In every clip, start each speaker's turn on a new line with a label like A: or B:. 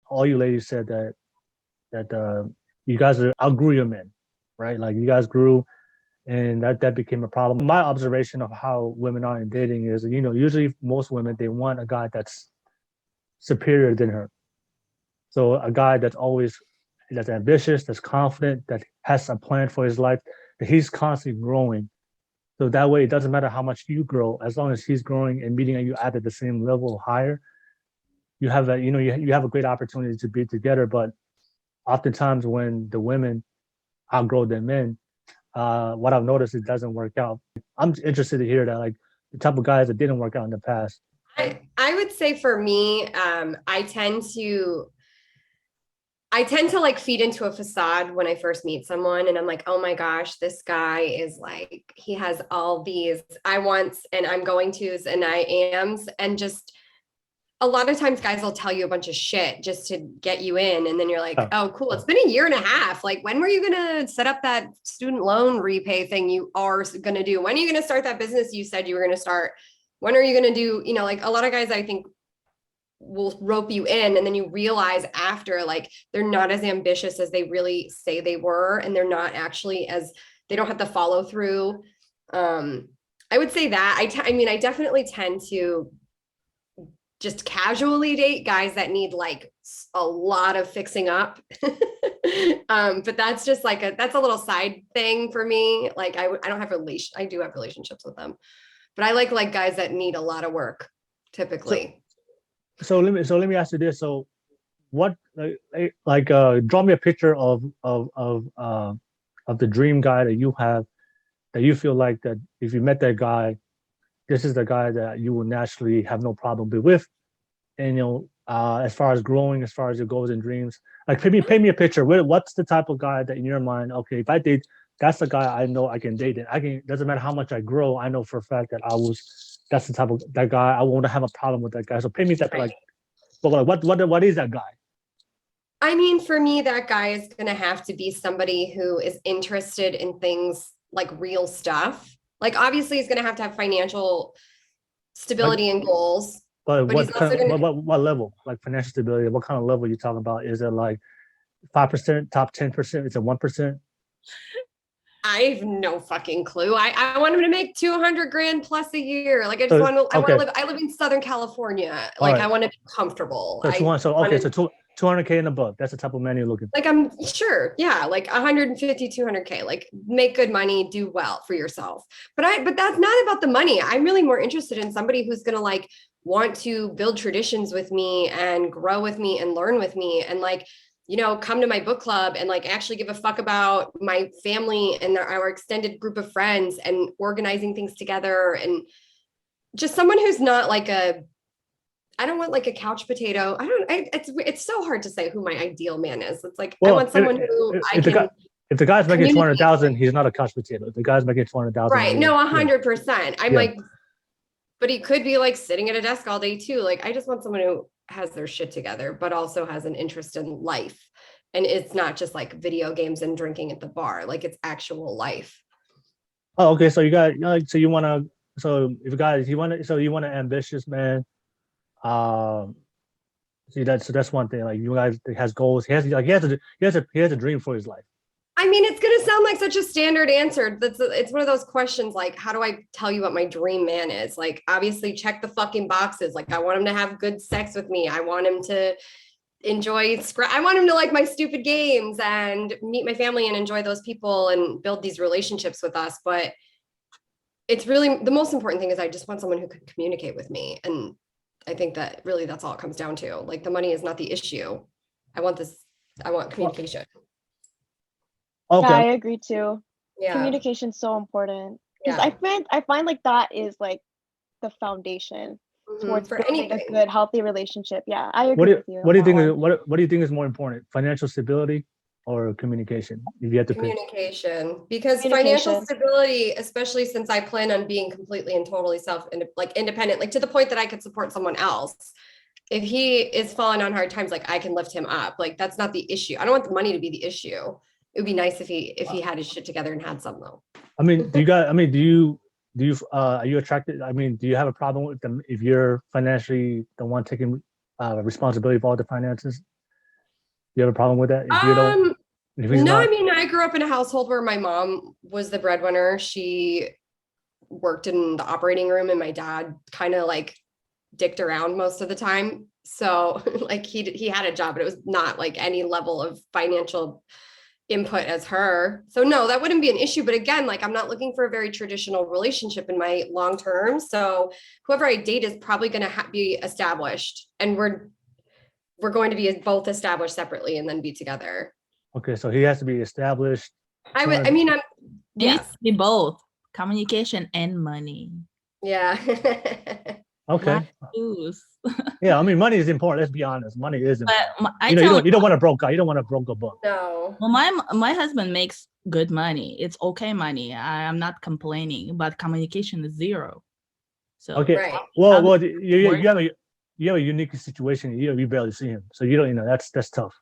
A: all you ladies said that you guys outgrew your men, right? Like you guys grew, and that became a problem. My observation of how women are in dating is, usually most women they want a guy that's superior than her. So a guy that's ambitious, that's confident, that has a plan for his life, that he's constantly growing. So that way, it doesn't matter how much you grow, as long as he's growing and meeting you at the same level or higher, you have you have a great opportunity to be together. But oftentimes, when the women outgrow their men, what I've noticed it doesn't work out. I'm interested to hear that, like the type of guys that didn't work out in the past.
B: I would say for me, I tend to like feed into a facade when I first meet someone, and I'm like, oh my gosh, this guy is like, he has all these I wants and I'm going to's and I am's, and just a lot of times guys will tell you a bunch of shit just to get you in, and then you're like, oh cool, it's been a year and a half, like when were you gonna set up that student loan repay thing you are gonna do? When are you gonna start that business you said you were gonna start? When are you gonna do, like a lot of guys I think will rope you in, and then you realize after, like they're not as ambitious as they really say they were, and they're not actually as, they don't have the follow through. I would say that I definitely tend to just casually date guys that need like a lot of fixing up. But that's just like that's a little side thing for me. Like I don't have I do have relationships with them, but I like guys that need a lot of work typically.
A: So let me ask you this. So what draw me a picture of the dream guy that you have, that you feel like that if you met that guy, this is the guy that you will naturally have no problem with. And as far as growing, as far as your goals and dreams, like paint me a picture. What's the type of guy that in your mind, okay, if I date, that's the guy I know I can date. It doesn't matter how much I grow, I know for a fact that that's the type of that guy. I won't have a problem with that guy. So pay me that, like, but what is that guy?
B: I mean, for me, that guy is going to have to be somebody who is interested in things like real stuff. Like, obviously, he's going to have financial stability and goals.
A: But what level? Like financial stability? What kind of level are you talking about? Is it like 5%, top 10%? Is it 1%?
B: I have no fucking clue. I want him to make 200 grand plus a year. Like I live in Southern California. Like right. I want to be comfortable.
A: So 200K and above. That's the type of man you're looking for.
B: Like I'm sure. Yeah. Like 150, 200K, like make good money, do well for yourself. But that's not about the money. I'm really more interested in somebody who's going to like want to build traditions with me and grow with me and learn with me. And like, come to my book club and like actually give a fuck about my family and our extended group of friends and organizing things together. And just someone who's not like I don't want like a couch potato. It's so hard to say who my ideal man is. It's like, I want someone
A: if the guy's making 200,000, he's not a couch potato. If the guy's making 200,000.
B: Right. No, 100%. I'm like, but he could be like sitting at a desk all day too. Like, I just want someone who has their shit together, but also has an interest in life. And it's not just like video games and drinking at the bar. Like it's actual life.
A: Oh, okay. So you got, you want an ambitious man. That's one thing. Like you guys has goals. He has a dream for his life.
B: I mean, it's gonna sound like such a standard answer. It's one of those questions like, how do I tell you what my dream man is? Like, obviously, check the fucking boxes. Like, I want him to have good sex with me. I want him to enjoy. I want him to like my stupid games and meet my family and enjoy those people and build these relationships with us. But it's really the most important thing is I just want someone who can communicate with me. And I think that really that's all it comes down to. Like, the money is not the issue. I want communication.
C: Okay. Yeah, I agree too. Yeah. Communication is so important because I find like that is like the foundation towards building a good, healthy relationship. Yeah, I agree with you.
A: What do you think is more important, financial stability or communication? If you have to
B: communication, because financial stability, especially since I plan on being completely and totally independent, like to the point that I could support someone else. If he is falling on hard times, like I can lift him up. Like that's not the issue. I don't want the money to be the issue. It would be nice if he had his shit together and had some though.
A: I mean, are you attracted? I mean, do you have a problem with them if you're financially the one taking responsibility for all the finances? You have a problem with that?
B: No, I mean, I grew up in a household where my mom was the breadwinner. She worked in the operating room, and my dad kind of like dicked around most of the time. So like he had a job, but it was not like any level of financial input as her. So no, that wouldn't be an issue. But again, like I'm not looking for a very traditional relationship in my long term. So whoever I date is probably going to be established, and we're going to be both established separately and then be together.
A: Okay, so he has to be established.
B: Yes,
D: be both communication and money.
B: Yeah.
A: Okay. Yeah, I mean, money is important. Let's be honest, money is important. But you don't want a broke guy. You don't want a broke book.
B: No.
D: Well, my husband makes good money. It's okay money. I'm not complaining, but communication is zero. So
A: okay.
B: Right.
A: Well, you have a unique situation. You barely see him, so you don't. That's tough.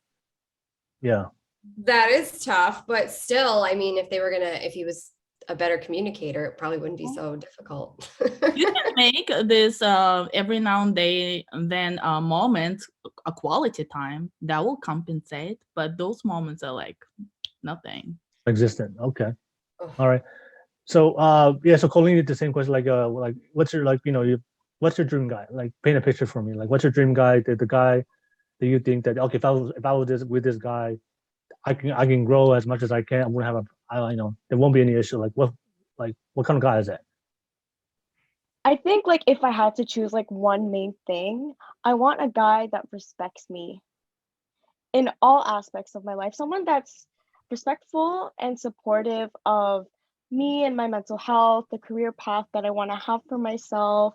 A: Yeah.
B: That is tough, but still, I mean, if he was a better communicator, it probably wouldn't be so difficult.
D: You can make this every now and then moment a quality time that will compensate, but those moments are like nothing
A: existent. Okay. All right. So so Colleen did the same question, like what's your what's your dream guy? Like paint a picture for me. Like what's your dream guy? The guy that you think that, okay, if I was with this guy, I can grow as much as I can. I won't have there won't be any issue. Like what kind of guy is that?
C: I think like if I had to choose like one main thing, I want a guy that respects me in all aspects of my life. Someone that's respectful and supportive of me and my mental health, the career path that I want to have for myself,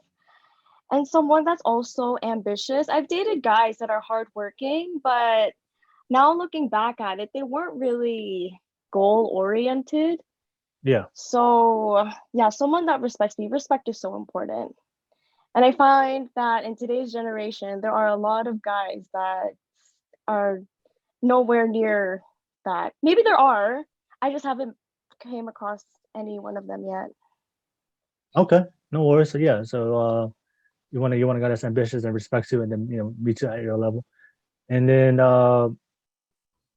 C: and someone that's also ambitious. I've dated guys that are hardworking, but now looking back at it, they weren't really goal-oriented.
A: Yeah.
C: So yeah, someone that respects me. Respect is so important. And I find that in today's generation, there are a lot of guys that are nowhere near that. Maybe there are. I just haven't came across any one of them yet.
A: Okay, no worries. So yeah, so you want a guy that's ambitious and respects you, and then meets you at your level, and then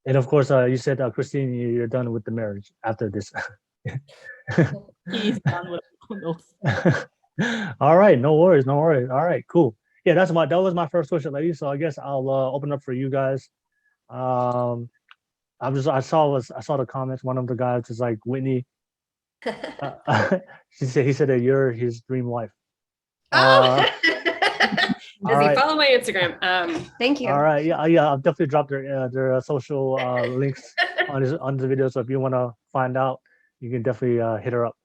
A: and of course you said Christine, you're done with the marriage after this.
D: He's done with
A: All right, no worries. All right, cool. Yeah, that was my first question, ladies. So I guess I'll open up for you guys. I saw the comments. One of the guys is like, Whitney. He said that you're his dream wife.
B: Does
A: right.
B: he follow my Instagram? Thank you.
A: All right, yeah. I'll definitely drop their social links on the video. So if you want to find out, you can definitely hit her up.